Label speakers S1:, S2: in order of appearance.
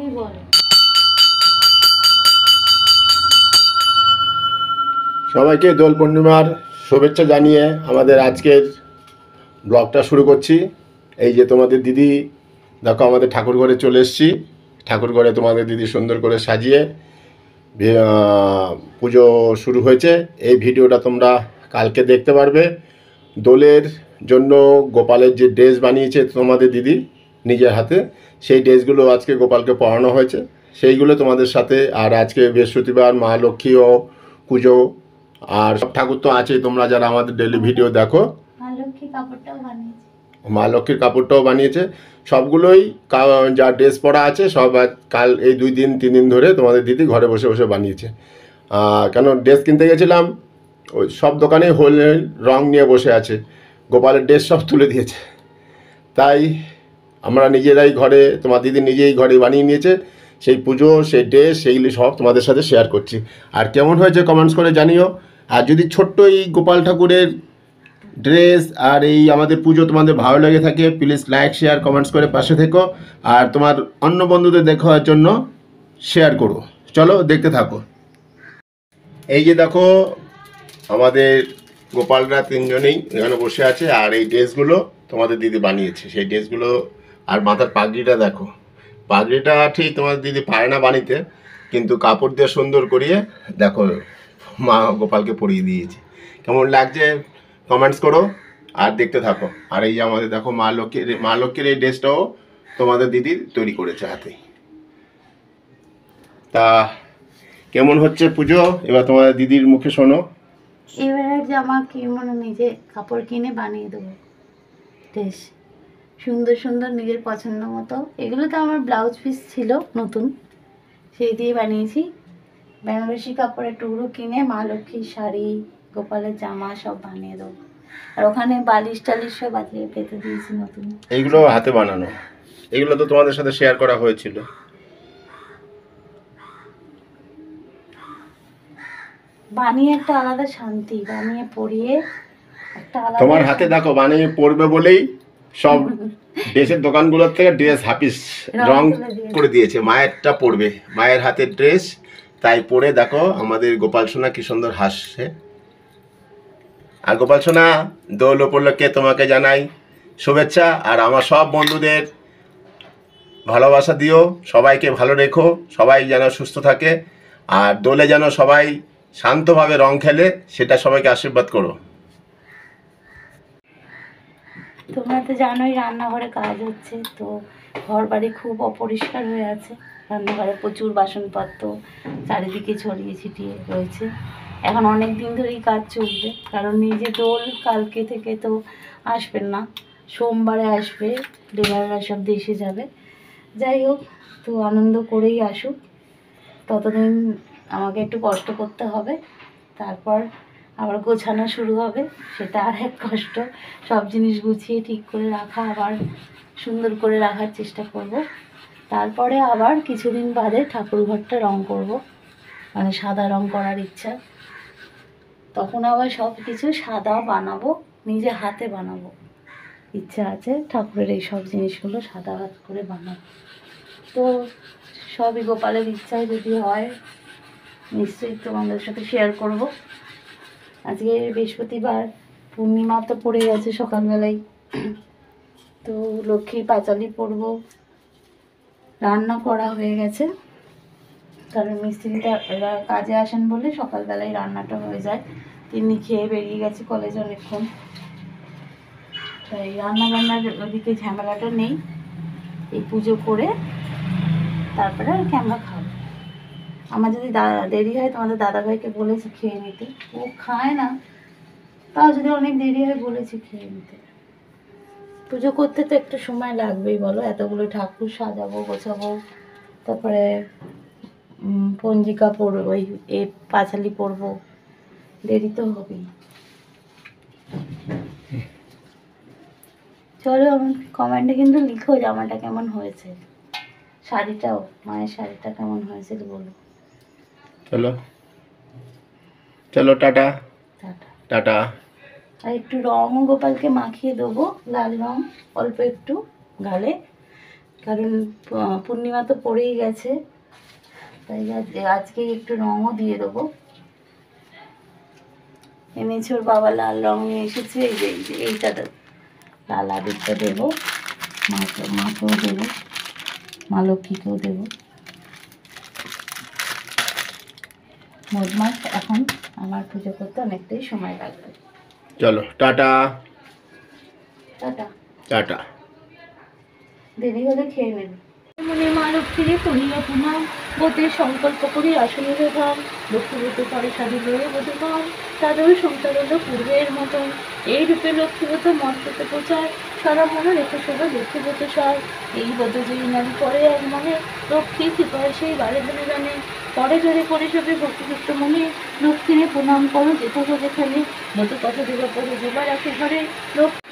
S1: তুই বল।
S2: সবাইকে দোল পূর্ণিমার শুভেচ্ছা জানিয়ে আমাদের আজকের ব্লগটা শুরু করছি। এই যে তোমাদের দিদি, দেখো আমাদের ঠাকুর ঘরে চলে এসেছি। ঠাকুর ঘরে তোমাদের দিদি সুন্দর করে সাজিয়ে পুজো শুরু হয়েছে। এই ভিডিওটা তোমরা কালকে দেখতে পারবে। দোলের জন্য গোপালের যে ড্রেস বানিয়েছে তোমাদের দিদি নিজের হাতে, সেই ড্রেসগুলো আজকে গোপালকে পরানো হয়েছে, সেইগুলো তোমাদের সাথে। আর আজকে বৃহস্পতিবার, মা লক্ষ্মীও পুজো, আর সব ঠাকুর তো আছে, তোমরা যারা আমাদের ডেলি ভিডিও দেখো।
S1: মা লক্ষ্মী কাপড়টাও বানিয়েছে,
S2: মা লক্ষ্মীর কাপড়টাও বানিয়েছে। সবগুলোই যা ড্রেস পরা আছে সব কাল এই 2-3 দিন ধরে তোমাদের দিদি ঘরে বসে বসে বানিয়েছে। কেন ড্রেস কিনতে গেছিলাম, ওই সব দোকানে হোলের রং নিয়ে বসে আছে, গোপালের ড্রেস সব তুলে দিয়েছে। তাই আমরা নিজেরাই ঘরে, তোমার দিদি নিজেই ঘরে বানিয়ে নিয়েছে সেই পুজো, সেই ড্রেস, সেইগুলি সব তোমাদের সাথে শেয়ার করছি। আর কেমন হয়েছে কমেন্টস করে জানিও। আর যদি ছোট্ট এই গোপাল ঠাকুরের ড্রেস আর এই আমাদের পুজো তোমাদের ভালো লেগে থাকে, প্লিজ লাইক, শেয়ার, কমেন্টস করে পাশে থেকো। আর তোমার অন্য বন্ধুদের দেখার জন্য শেয়ার করো। চলো দেখতে থাকো। এই যে দেখো আমাদের গোপালরা তিনজনেই এখানে বসে আছে, আর এই ড্রেসগুলো তোমাদের দিদি বানিয়েছে, সেই ড্রেসগুলো। আর মাথার পাগড়িটা দেখো, পাগড়িটা ঠিক তোমাদের দিদি পারে না বানিতে, কিন্তু কাপড় দিয়ে সুন্দর করিয়ে দেখো মা গোপালকে পরিয়ে দিয়েছে। কেমন লাগছে কমেন্টস করো আর দেখতে থাকো। আর এই যে আমাদের দেখো মা লক্ষ্মীর এই ড্রেসটাও তোমাদের দিদি তৈরি করেছে হাতে। তা কেমন হচ্ছে পুজো এবার তোমাদের দিদির মুখে শোনো।
S1: এবারে জামা কি মনে নিজে কাপড় কিনে বানিয়ে দেবো, বেশ সুন্দর সুন্দর নিজের পছন্দ মতো। এগুলো তো আমার ব্লাউজ পিস ছিল নতুন, সেই দিয়ে বানিয়েছি। বেনারসি কাপড়ের টুকরো কিনে মা লক্ষ্মীর শাড়ি, গোপালের জামা সব বানিয়ে দেবো। আর ওখানে বালিশ টালিশ সব বাজিয়ে পেতে দিয়েছি নতুন।
S2: এইগুলো হাতে বানানো, এগুলো তো তোমাদের সাথে শেয়ার করা হয়েছিল।
S1: বানিয়ে একটা আলাদা শান্তি, বানিয়ে পরিয়ে একটা আলাদা।
S2: তোমার হাতে দেখো বানিয়ে পরবে বলেই সব ড্রেসের দোকানগুলোর থেকে ড্রেস হাফিস রং করে দিয়েছে। মায়েরটা পরবে, মায়ের হাতের ড্রেস, তাই পরে দেখো আমাদের গোপাল সোনা কি সুন্দর হাসছে। আর গোপাল সোনা, দোল উপলক্ষে তোমাকে জানাই শুভেচ্ছা। আর আমার সব বন্ধুদের ভালোবাসা দিও, সবাইকে ভালো রেখো, সবাই যেন সুস্থ থাকে। আর দোলে যেন সবাই শান্তভাবে রং খেলে, সেটা সবাইকে আশীর্বাদ করো।
S1: তোমরা তো জানোই রান্নাঘরে কাজ হচ্ছে, তো ঘর বাড়ি খুব অপরিষ্কার হয়ে আছে। রান্নাঘরে প্রচুর বাসনপত্র চারিদিকে ছড়িয়ে ছিটিয়ে রয়েছে। এখন অনেক দিন ধরেই কাজ চলবে, কারণ নিজে দোল কালকে থেকে তো আসবেন না, সোমবারে আসবে, লেবাররা সব দেশে যাবে। যাই হোক, তো আনন্দ করেই আসুক, ততদিন আমাকে একটু কষ্ট করতে হবে। তারপর আবার গোছানো শুরু হবে, সেটা আর এক কষ্ট। সব জিনিস গুছিয়ে ঠিক করে রাখা, আবার সুন্দর করে রাখার চেষ্টা করব। তারপরে আবার কিছুদিন বাদে ঠাকুর ঘরটা রং করব, মানে সাদা রং করার ইচ্ছা। তখন আবার সব কিছু সাদা বানাবো, নিজে হাতে বানাবো, ইচ্ছা আছে ঠাকুরের এই সব জিনিসগুলো সাদা হাত করে বানাবো। তো সবই গোপালের ইচ্ছায় যদি হয় নিশ্চয়ই তোমাদের সাথে শেয়ার করব। আজকে বৃহস্পতিবার, পূর্ণিমা তো পড়ে গেছে সকালবেলায়, তো লক্ষ্মীর পাঁচালি পরবো। রান্না করা হয়ে গেছে, কারণ মিস্ত্রিটা এরা কাজে আসেন বলে সকালবেলায় রান্নাটা হয়ে যায়। তিনি খেয়ে বেরিয়ে গেছে কলেজে অনেকক্ষণ, তাই রান্না বান্নার ওদিকে ঝামেলাটা নেই। এই পুজো করে তারপরে আর কি আমরা খাবো। আমার যদি দেরি হয়, তোমাদের দাদাভাইকে বলেছি খেয়ে নিতে, ও খায় না, তাও যদি অনেক দেরি হয় বলেছি খেয়ে নিতে। পুজো করতে তো একটু সময় লাগবেই বলো, এতগুলো ঠাকুর সাজাবো, গোছাবো, তারপরে পঞ্জিকা পড়বো, ওই পাঁচালি পরবো, দেরি তো হবেই। চলো আমার কমেন্টে কিন্তু লিখো জামাটা কেমন হয়েছে, শাড়িটাও, মায়ের শাড়িটা কেমন হয়েছে বলো।
S2: চলো চলো, টাটা
S1: টাটা।
S2: টাটা।
S1: আর একটু রং গোপালকে মাখিয়ে দেবো, লাল রং অল্প একটু গালে, কারণ পূর্ণিমা তো পড়েই গেছে, তাই আজকে একটু রঙও দিয়ে দেবো। এনেছে ওর বাবা লাল রঙ নিয়ে এসেছে, এই যে এইটা লাল আবিরটা দেবো, মাকেও দেবো, মা লক্ষ্মীকেও দেবো। মোট মাস এখন আমার পুজো করতে অনেকটাই সময় লাগবে।
S2: চলো টাটা।
S1: টাটা।
S2: টাটা।
S1: দেরি হলে খেয়ে নেবে। মনে মা লক্ষ্মীরে করিয়া প্রণাম, বোধের সংকল্প করি আসনের ধাম, লক্ষ্মীব্রত পরে সাধু লয়ে বোধমান, তাদের সংসার হলো পূর্বের মতন। এই রূপে লক্ষ্মীব্রত মন্ত্রতে প্রচার, সারা মনে রেখে সবাই লক্ষ্মীব্রত সার। এই ব্রত যেই নারী করে এক মনে, লক্ষ্মী কৃপায় সেই বারে ধরে জানে। পরে জোরে করে সবে ভক্তিযুক্ত মনে, লক্ষ্মীরে প্রণাম করো যেখানে যেখানে, ব্রত কথা দেবার পরে দেবার রাখে ঘরে। লক্ষ্মী